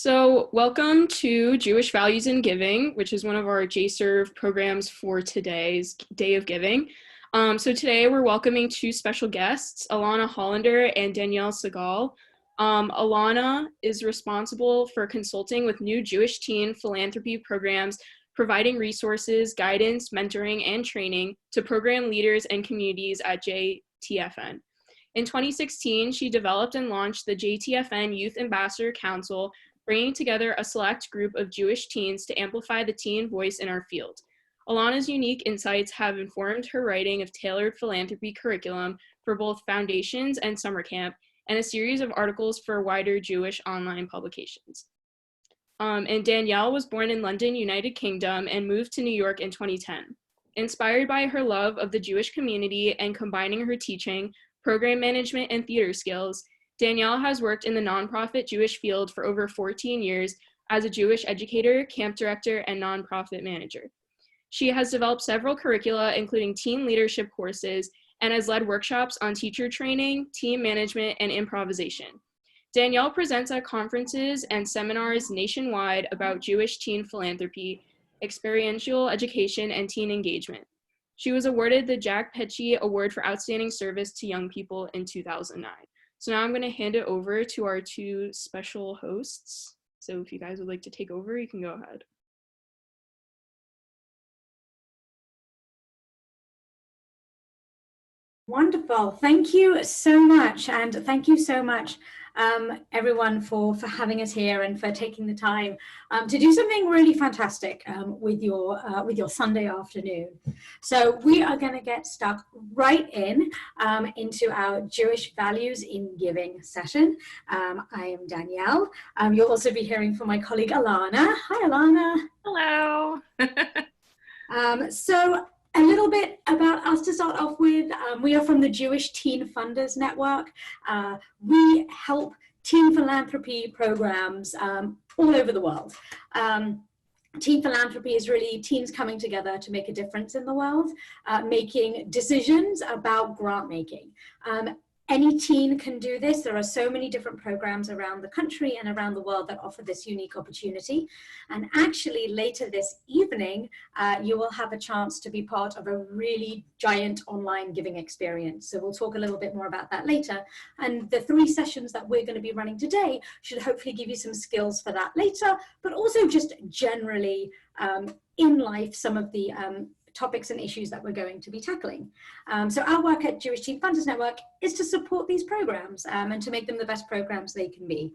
So welcome to Jewish Values in Giving, which is one of our JServe programs for today's Day of Giving. So today we're welcoming two special guests, Alana Hollander and Danielle Segal. Alana is responsible for consulting with new Jewish teen philanthropy programs, providing resources, guidance, mentoring, and training to program leaders and communities at JTFN. In 2016, she developed and launched the JTFN Youth Ambassador Council, bringing together a select group of Jewish teens to amplify the teen voice in our field. Alana's unique insights have informed her writing of tailored philanthropy curriculum for both foundations and summer camp, and a series of articles for wider Jewish online publications. And Danielle was born in London, United Kingdom, and moved to New York in 2010. Inspired by her love of the Jewish community and combining her teaching, program management, and theater skills, Danielle has worked in the nonprofit Jewish field for over 14 years as a Jewish educator, camp director, and nonprofit manager. She has developed several curricula, including teen leadership courses, and has led workshops on teacher training, team management, and improvisation. Danielle presents at conferences and seminars nationwide about Jewish teen philanthropy, experiential education, and teen engagement. She was awarded the Jack Petchy Award for Outstanding Service to Young People in 2009. So now I'm going to hand it over to our two special hosts. So if you guys would like to take over, you can go ahead. Wonderful. Thank you so much. And thank you so much, everyone, for having us here and for taking the time to do something really fantastic with your Sunday afternoon. So we are going to get stuck right into our Jewish Values in Giving session. I am Danielle. You'll also be hearing from my colleague Alana. Hi, Alana. Hello. So a little bit about us to start off with. We are from the Jewish Teen Funders Network. We help teen philanthropy programs all over the world. Teen philanthropy is really teens coming together to make a difference in the world, making decisions about grant making. Any teen can do this. There are so many different programs around the country and around the world that offer this unique opportunity. And actually later this evening, you will have a chance to be part of a really giant online giving experience. So we'll talk a little bit more about that later. And the 3 sessions that we're going to be running today should hopefully give you some skills for that later, but also just generally in life, some of the topics and issues that we're going to be tackling. So our work at Jewish Teen Funders Network is to support these programs and to make them the best programs they can be.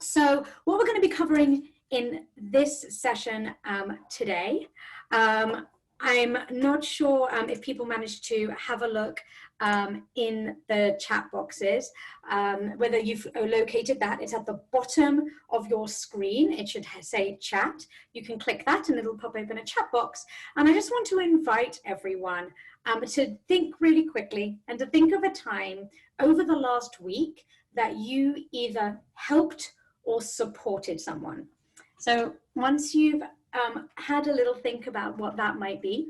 So what we're going to be covering in this session today, I'm not sure if people managed to have a look in the chat boxes, whether you've located that. It's at the bottom of your screen. It should say chat. You can click that and it'll pop open a chat box. And I just want to invite everyone to think really quickly and to think of a time over the last week that you either helped or supported someone. So once you've had a little think about what that might be,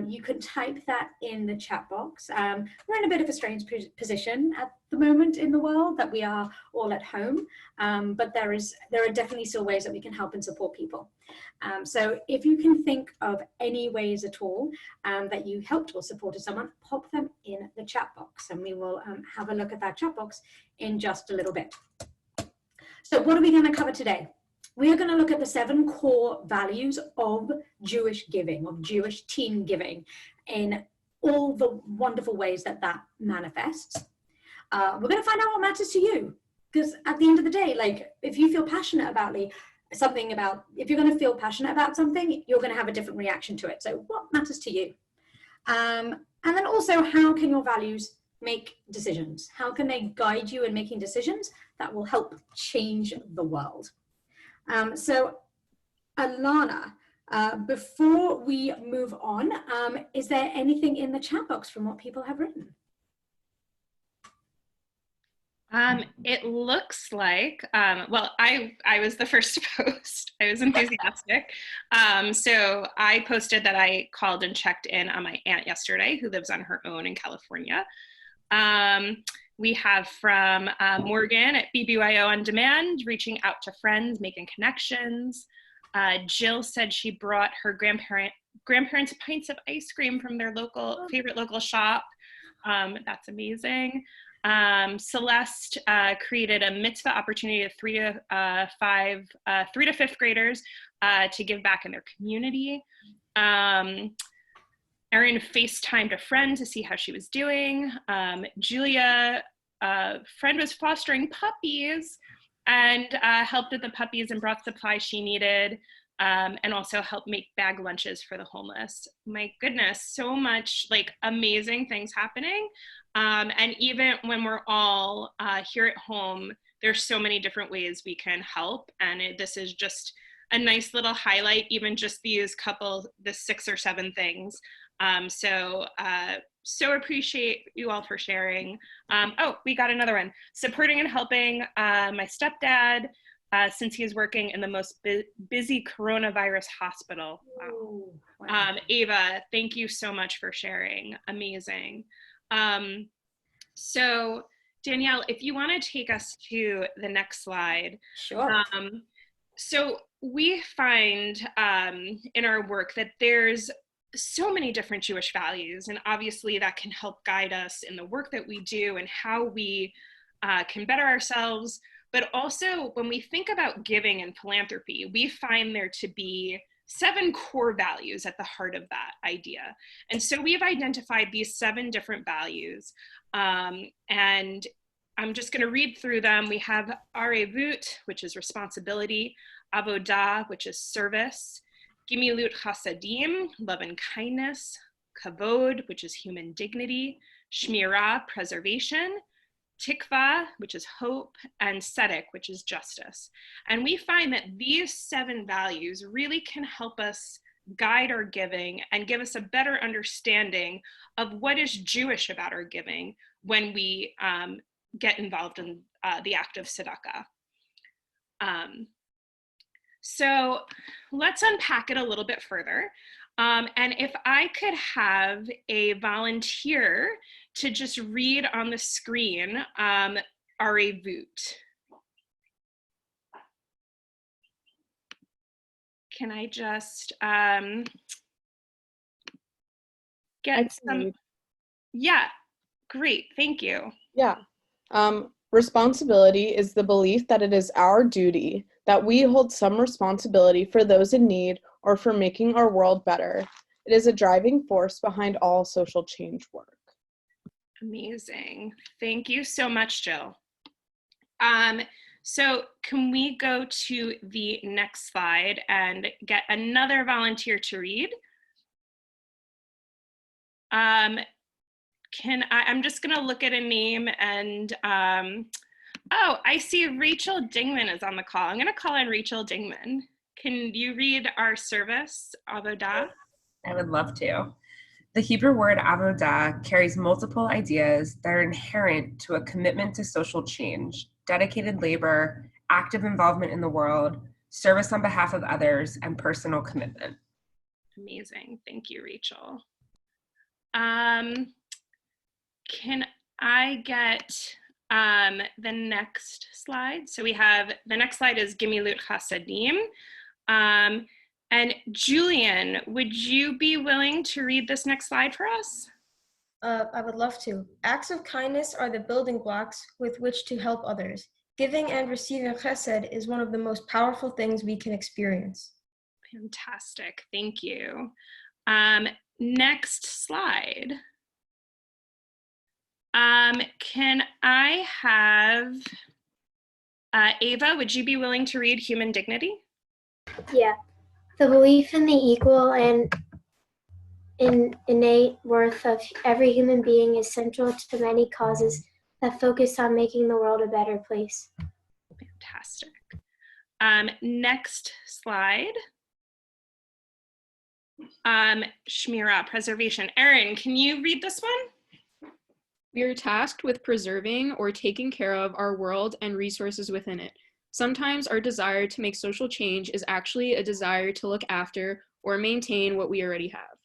you can type that in the chat box. We're in a bit of a strange position at the moment in the world that we are all at home, but there are definitely still ways that we can help and support people. So if you can think of any ways at all that you helped or supported someone, pop them in the chat box and we will have a look at that chat box in just a little bit. So what are we going to cover today? We are going to look at the 7 core values of Jewish giving, of Jewish teen giving, in all the wonderful ways that that manifests. We're going to find out what matters to you, because at the end of the day, like if you feel passionate about if you're going to feel passionate about something, you're going to have a different reaction to it. So what matters to you? And then also, how can your values make decisions? How can they guide you in making decisions that will help change the world? So Alana, before we move on, is there anything in the chat box from what people have written? It looks like, well, I was the first to post. I was enthusiastic. So I posted that I called and checked in on my aunt yesterday, who lives on her own in California. We have from Morgan at BBYO On Demand, reaching out to friends, making connections. Jill said she brought her grandparents pints of ice cream from their favorite local shop. That's amazing. Celeste created a mitzvah opportunity to 3 to 5th graders to give back in their community. Erin FaceTimed a friend to see how she was doing. Julia, a friend was fostering puppies and helped with the puppies and brought supplies she needed, and also helped make bag lunches for the homeless. My goodness, so much like amazing things happening. And even when we're all here at home, there's so many different ways we can help. And this is just a nice little highlight, even just the 6 or 7 things. So appreciate you all for sharing. Oh, we got another one. Supporting and helping my stepdad since he is working in the most busy coronavirus hospital. Wow. Wow. Ava, thank you so much for sharing. Amazing. So Danielle, if you want to take us to the next slide. Sure. So we find in our work that there's so many different Jewish values, and obviously that can help guide us in the work that we do and how we can better ourselves. But also when we think about giving and philanthropy, we find there to be 7 core values at the heart of that idea. And so we've identified these 7 different values, and I'm just going to read through them. We have arevut, which is responsibility, avodah, which is service, gimilut chasadim, love and kindness, kavod, which is human dignity, shmirah, preservation, tikva, which is hope, and tzedek, which is justice. And we find that these 7 values really can help us guide our giving and give us a better understanding of what is Jewish about our giving when we get involved in the act of tzedakah. So let's unpack it a little bit further. And if I could have a volunteer to just read on the screen arevut. Can I just get some? Yeah, great, thank you. Yeah. Responsibility is the belief that it is our duty, that we hold some responsibility for those in need or for making our world better. It is a driving force behind all social change work. Amazing. Thank you so much, Jill. So can we go to the next slide and get another volunteer to read? I'm just gonna look at a name and, oh, I see Rachel Dingman is on the call. I'm gonna call on Rachel Dingman. Can you read our service, avodah? I would love to. The Hebrew word avodah carries multiple ideas that are inherent to a commitment to social change, dedicated labor, active involvement in the world, service on behalf of others, and personal commitment. Amazing, thank you, Rachel. Can I get the next slide? So we have, the next slide is Gimilut Chasadim. And Julian, would you be willing to read this next slide for us? I would love to. Acts of kindness are the building blocks with which to help others. Giving and receiving chesed is one of the most powerful things we can experience. Fantastic, thank you. Next slide. Can I have, Ava, would you be willing to read Human Dignity? Yeah. The belief in the equal and innate worth of every human being is central to many causes that focus on making the world a better place. Fantastic. Next slide. Shmirah, preservation. Erin, can you read this one? We are tasked with preserving or taking care of our world and resources within it. Sometimes our desire to make social change is actually a desire to look after or maintain what we already have.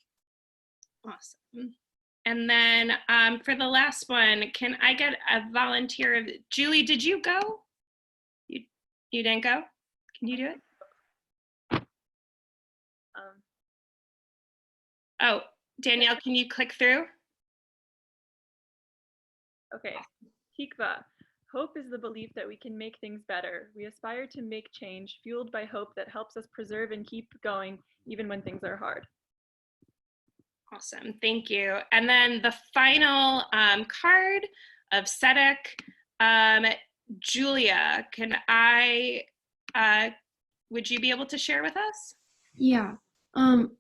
Awesome. And then for the last one, can I get a volunteer? Julie, did you go? You didn't go? Can you do it? Oh, Danielle, can you click through? Okay, Tikva. Hope is the belief that we can make things better. We aspire to make change, fueled by hope that helps us preserve and keep going even when things are hard. Awesome, thank you. And then the final card of Tzedek. Julia, would you be able to share with us? Yeah.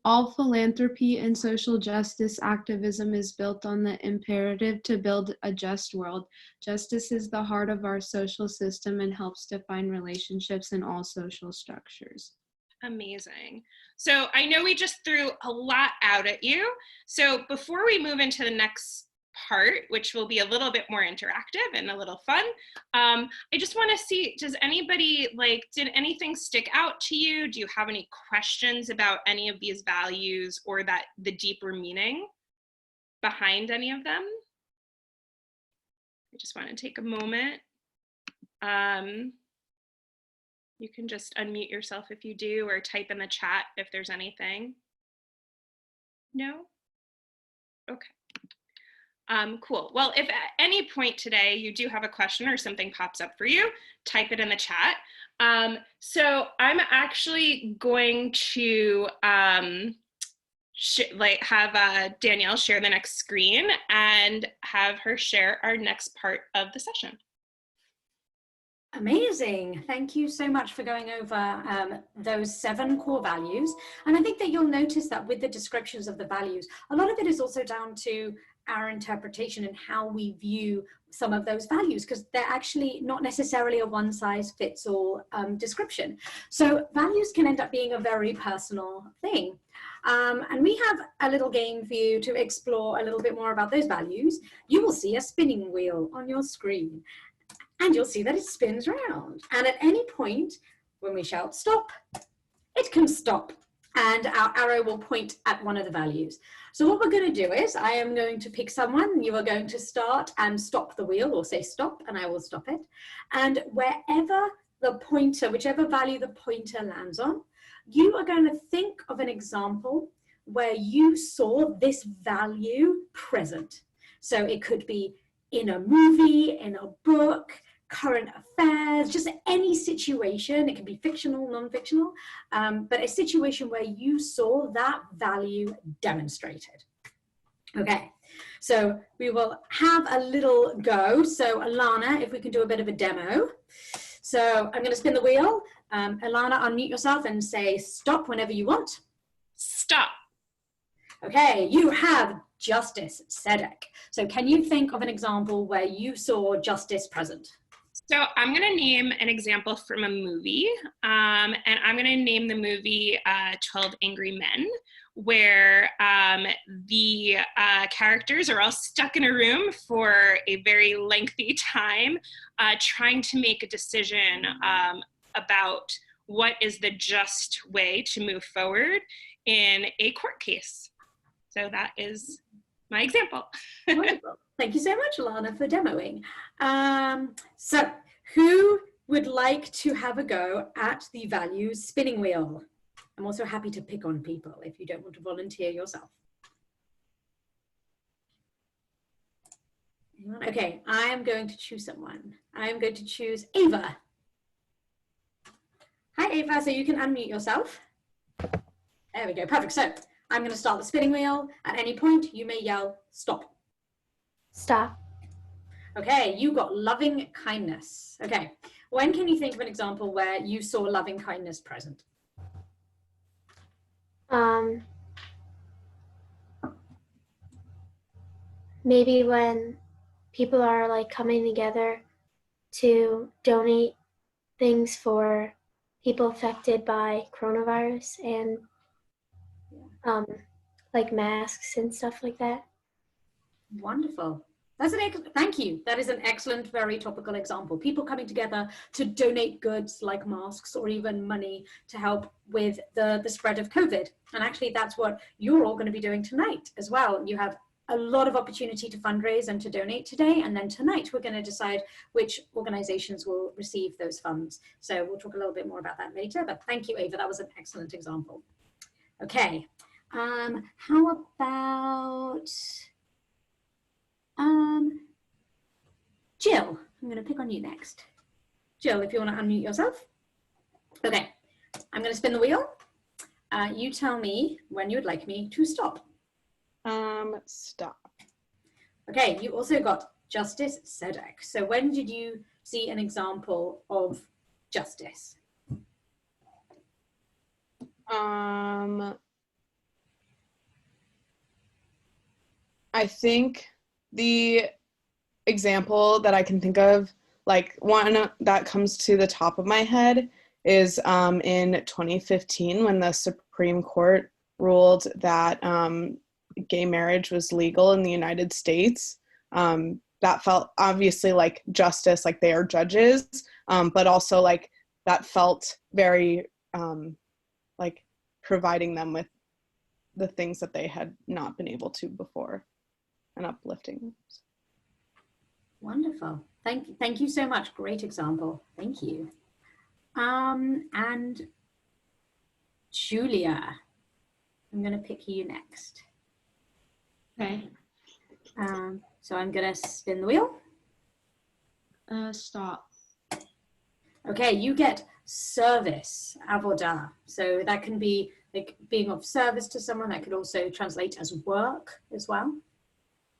All philanthropy and social justice activism is built on the imperative to build a just world. Justice is the heart of our social system and helps define relationships in all social structures. Amazing. So I know we just threw a lot out at you. So before we move into the next part, which will be a little bit more interactive and a little fun, I just want to see, does anybody, did anything stick out to you? Do you have any questions about any of these values or the deeper meaning behind any of them? I just want to take a moment. You can just unmute yourself if you do, or type in the chat if there's anything. No? Okay. Cool. Well, if at any point today you do have a question or something pops up for you, type it in the chat. So I'm actually going to have Danielle share the next screen and have her share our next part of the session. Amazing. Thank you so much for going over those 7 core values. And I think that you'll notice that with the descriptions of the values, a lot of it is also down to our interpretation and how we view some of those values, because they're actually not necessarily a one-size-fits-all description. So values can end up being a very personal thing. And we have a little game for you to explore a little bit more about those values. You will see a spinning wheel on your screen, and you'll see that it spins round. And at any point, when we shout stop, it can stop. And our arrow will point at one of the values. So what we're going to do is I am going to pick someone. You are going to start and stop the wheel, or say stop, and I will stop it. And wherever the pointer, whichever value the pointer lands on, you are going to think of an example where you saw this value present. So it could be in a movie, in a book, current affairs, just any situation. It can be fictional, non-fictional, but a situation where you saw that value demonstrated. Okay, so we will have a little go. So Alana, if we can do a bit of a demo. So I'm going to spin the wheel. Alana, unmute yourself and say stop whenever you want. Stop. Okay, you have justice, Tzedek. So can you think of an example where you saw justice present? So I'm going to name an example from a movie, and I'm going to name the movie 12 Angry Men, where the characters are all stuck in a room for a very lengthy time, trying to make a decision about what is the just way to move forward in a court case. So that is my example. Wonderful. Thank you so much, Alana, for demoing. So who would like to have a go at the values spinning wheel? I'm also happy to pick on people if you don't want to volunteer yourself. Okay, I am going to choose someone. I am going to choose Ava. Hi, Ava. So you can unmute yourself. There we go. Perfect. So I'm going to start the spinning wheel. At any point, you may yell, stop. Stop. Okay, you got loving kindness. Okay, when can you think of an example where you saw loving kindness present? Maybe when people are like coming together to donate things for people affected by coronavirus and like masks and stuff like that. Wonderful. That's thank you. That is an excellent, very topical example. People coming together to donate goods like masks or even money to help with the spread of COVID. And actually, that's what you're all going to be doing tonight as well. You have a lot of opportunity to fundraise and to donate today. And then tonight, we're going to decide which organizations will receive those funds. So we'll talk a little bit more about that later. But thank you, Ava. That was an excellent example. Okay. How about Jill? I'm going to pick on you next. Jill, if you want to unmute yourself. Okay. I'm going to spin the wheel. You tell me when you would like me to stop. Stop. Okay, you also got Justice Sedek. So when did you see an example of justice? I think the example that I can think of, like one that comes to the top of my head, is in 2015 when the Supreme Court ruled that gay marriage was legal in the United States. That felt obviously like justice, like they are judges, but also like that felt very like providing them with the things that they had not been able to before and uplifting them. Wonderful. Thank you so much. Great example. Thank you. And Julia, I'm going to pick you next. Okay. So I'm going to spin the wheel. Stop. Okay, you get service, avodah. So that can be like being of service to someone. That could also translate as work as well.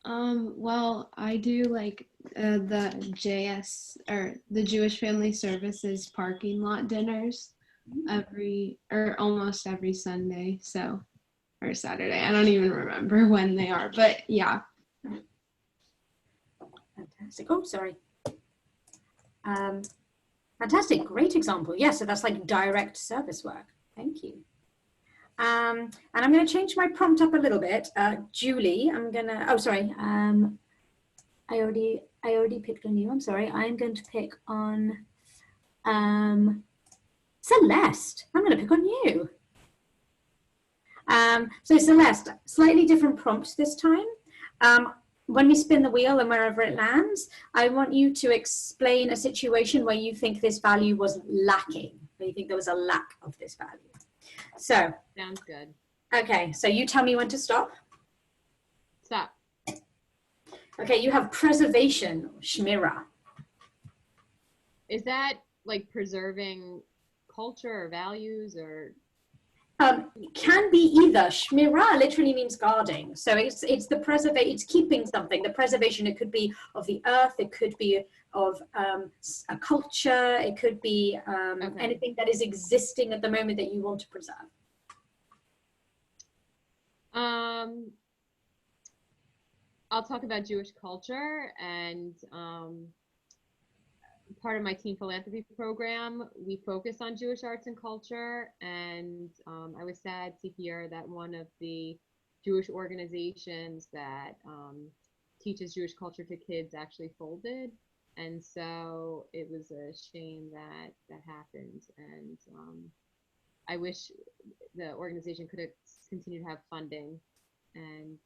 Well, I do like the JS, or the Jewish Family Services parking lot dinners almost every Sunday, or Saturday. I don't even remember when they are, but yeah. Fantastic. Oh, sorry. Fantastic. Great example. Yeah, so that's like direct service work. Thank you. And I'm going to change my prompt up a little bit. Julie, I'm going to, oh, sorry. I already picked on you. I'm sorry. I'm going to pick on Celeste. I'm going to pick on you. So Celeste, slightly different prompts this time. When we spin the wheel and wherever it lands, I want you to explain a situation where you think this value was lacking, where you think there was a lack of this value. So. Sounds good. Okay, so you tell me when to stop. Stop. Okay, you have preservation, shmira. Is that like preserving culture or values or? Can be either. Shmira literally means guarding. So it's it's keeping something. The preservation, it could be of the earth, it could be of a culture, it could be anything that is existing at the moment that you want to preserve. I'll talk about Jewish culture, and part of my teen philanthropy program, we focus on Jewish arts and culture, and I was sad to hear that one of the Jewish organizations that teaches Jewish culture to kids actually folded, and so it was a shame that that happened, and I wish the organization could have continued to have funding and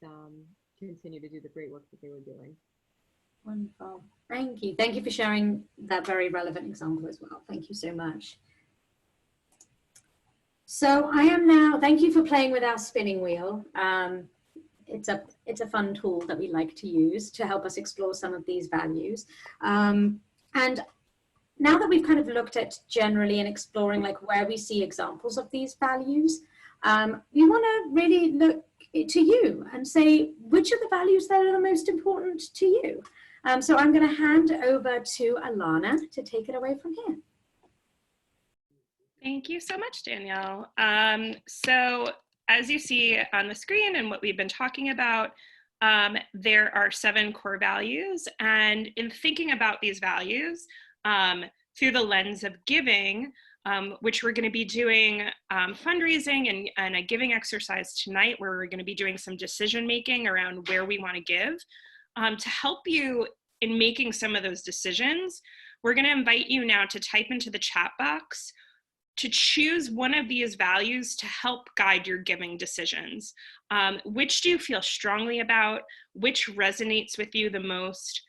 continue to do the great work that they were doing. Wonderful. Thank you. Thank you for sharing that very relevant example as well. Thank you so much. So I am now, thank you for playing with our spinning wheel. It's a fun tool that we like to use to help us explore some of these values. And now that we've kind of looked at generally and exploring like where we see examples of these values, we want to really look to you and say which of the values that are the most important to you. So I'm going to hand over to Alana to take it away from here. Thank you so much, Danielle. So as you see on the screen and what we've been talking about, there are 7 core values. And in thinking about these values through the lens of giving, which we're going to be doing fundraising and a giving exercise tonight, where we're going to be doing some decision making around where we want to give. To help you in making some of those decisions, we're going to invite you now to type into the chat box to choose one of these values to help guide your giving decisions. Which do you feel strongly about? Which resonates with you the most?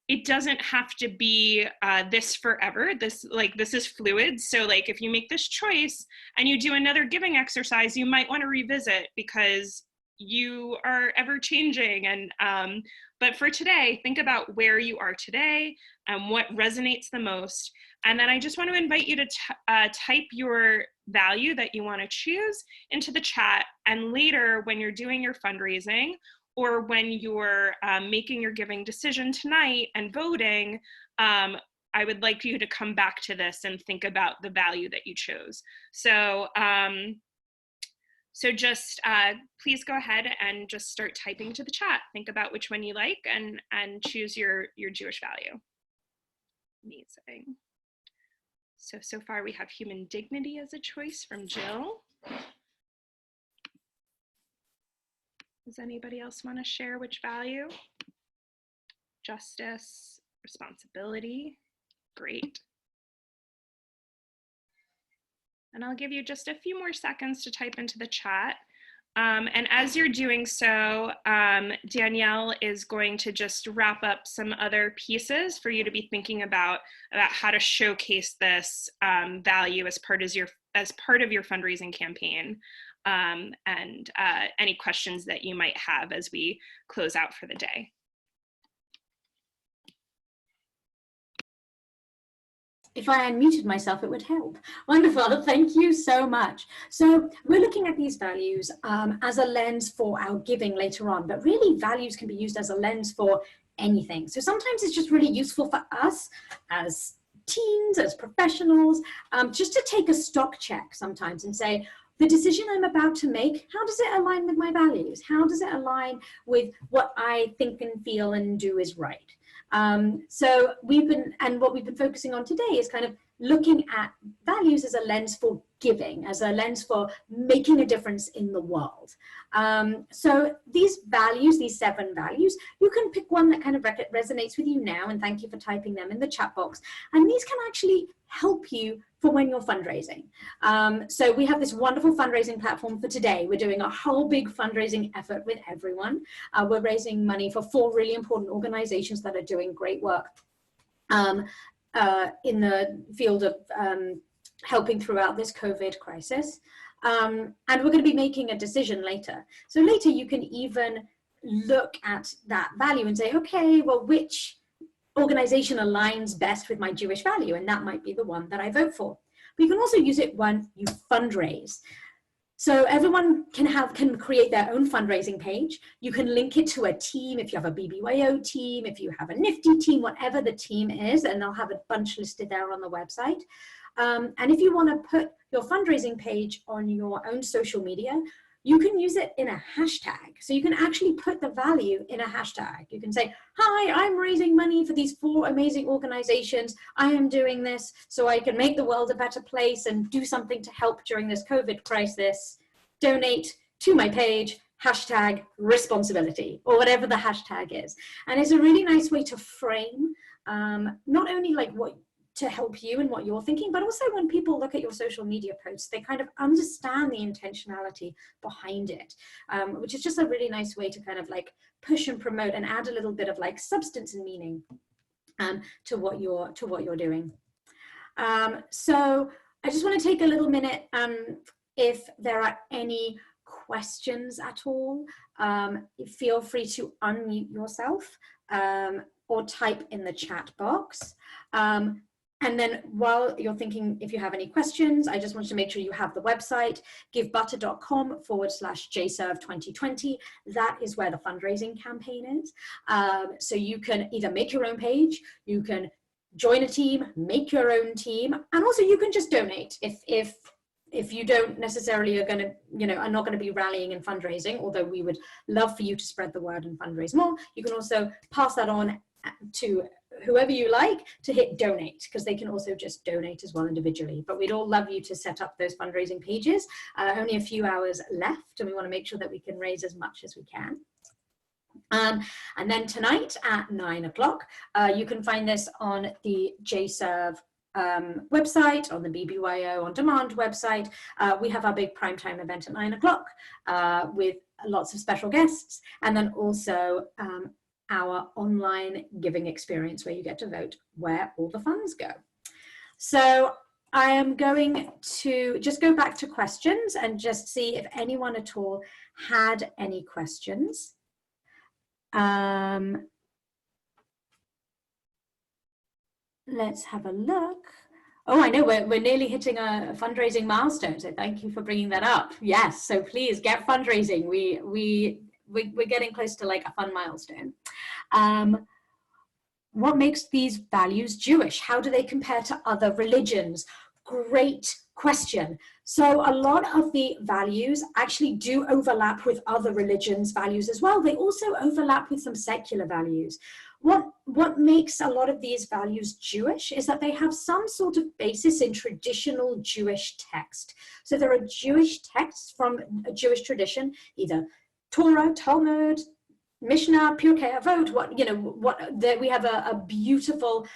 It doesn't have to be this forever. This is fluid. So like if you make this choice and you do another giving exercise, you might want to revisit because you are ever changing. And but for today, think about where you are today and what resonates the most. And then I just want to invite you to type your value that you want to choose into the chat. And later, when you're doing your fundraising or when you're making your giving decision tonight and voting, I would like you to come back to this and think about the value that you chose. So, so just please go ahead and just start typing to the chat. Think about which one you like and choose your Jewish value. Amazing. So far we have human dignity as a choice from Jill. Does anybody else want to share which value? Justice, responsibility, great. And I'll give you just a few more seconds to type into the chat. And as you're doing so, Danielle is going to just wrap up some other pieces for you to be thinking about how to showcase this value as part of your fundraising campaign, and any questions that you might have as we close out for the day. If I unmuted myself, it would help. Wonderful, thank you so much. So we're looking at these values as a lens for our giving later on, but really values can be used as a lens for anything. So sometimes it's just really useful for us as teens, as professionals, just to take a stock check sometimes and say, the decision I'm about to make, how does it align with my values? How does it align with what I think and feel and do is right? So what we've been focusing on today is kind of looking at values as a lens for giving, as a lens for making a difference in the world. So these values, these 7 values, you can pick one that kind of resonates with you now, and thank you for typing them in the chat box. And these can actually help you for when you're fundraising. So we have this wonderful fundraising platform for today. We're doing a whole big fundraising effort with everyone. We're raising money for 4 really important organizations that are doing great work in the field of helping throughout this COVID crisis. And we're going to be making a decision later. So later you can even look at that value and say, okay, well, which organization aligns best with my Jewish value? And that might be the one that I vote for. But you can also use it when you fundraise. So everyone can create their own fundraising page. You can link it to a team if you have a BBYO team, if you have a Nifty team, whatever the team is, and they'll have a bunch listed there on the website. And if you want to put your fundraising page on your own social media, you can use it in a hashtag. So you can actually put the value in a hashtag. You can say, hi, I'm raising money for these 4 amazing organizations. I am doing this so I can make the world a better place and do something to help during this COVID crisis. Donate to my page, hashtag responsibility, or whatever the hashtag is. And it's a really nice way to frame not only like what to help you and what you're thinking, but also when people look at your social media posts, they kind of understand the intentionality behind it, which is just a really nice way to kind of like push and promote and add a little bit of like substance and meaning to what you're doing. So I just want to take a little minute. If there are any questions at all, feel free to unmute yourself or type in the chat box. And then while you're thinking, if you have any questions, I just want to make sure you have the website, givebutter.com/JServe2020. That is where the fundraising campaign is. So you can either make your own page, you can join a team, make your own team, and also you can just donate if you don't necessarily are not going to be rallying and fundraising, although we would love for you to spread the word and fundraise more. You can also pass that on to whoever you like to hit donate, because they can also just donate as well individually. But we'd all love you to set up those fundraising pages. Only a few hours left, and we want to make sure that we can raise as much as we can. And then tonight at 9 o'clock, you can find this on the JServe website, on the BBYO On Demand website. We have our big primetime event at 9 o'clock with lots of special guests, and then also our online giving experience where you get to vote where all the funds go. So I am going to just go back to questions and just see if anyone at all had any questions. Let's have a look. Oh, I know we're nearly hitting a fundraising milestone, so thank you for bringing that up. Yes, so please get fundraising. We're getting close to like a fun milestone. What makes these values Jewish? How do they compare to other religions? Great question. So a lot of the values actually do overlap with other religions' values as well. They also overlap with some secular values. What makes a lot of these values Jewish is that they have some sort of basis in traditional Jewish text. So there are Jewish texts from a Jewish tradition, either Torah, Talmud, Mishnah, Pirkei Avot, we have a beautiful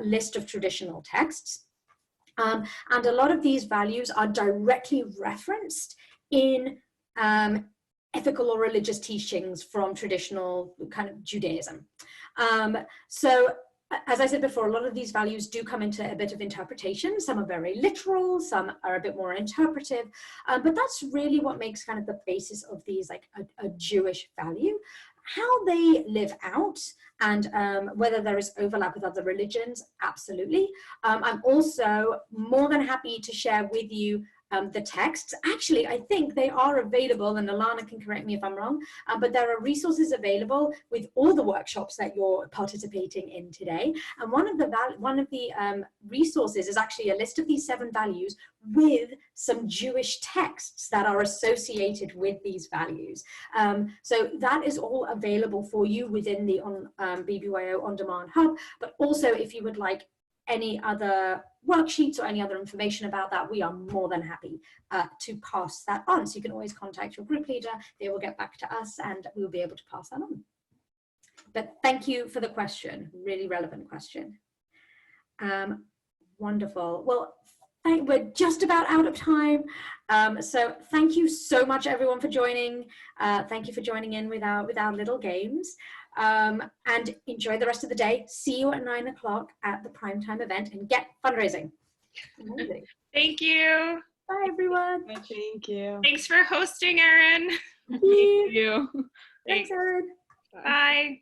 list of traditional texts. And a lot of these values are directly referenced in ethical or religious teachings from traditional kind of Judaism. So as I said before, a lot of these values do come into a bit of interpretation. Some are very literal, some are a bit more interpretive, but that's really what makes kind of the basis of these, like a Jewish value. How they live out and whether there is overlap with other religions, absolutely. I'm also more than happy to share with you the texts. Actually, I think they are available, and Alana can correct me if I'm wrong, but there are resources available with all the workshops that you're participating in today. And one of the resources is actually a list of these 7 values with some Jewish texts that are associated with these values. So that is all available for you within the BBYO On Demand Hub, but also if you would like any other worksheets or any other information about that, we are more than happy to pass that on. So you can always contact your group leader, they will get back to us and we'll be able to pass that on. But thank you for the question, really relevant question. Wonderful. Well, we're just about out of time. So thank you so much everyone for joining. Thank you for joining in with our little games. And enjoy the rest of the day. See you at 9 o'clock at the primetime event and get fundraising. Amazing. Thank you. Bye everyone. Thank you. Thanks for hosting, Erin. Thank you. Thanks, Erin. Bye.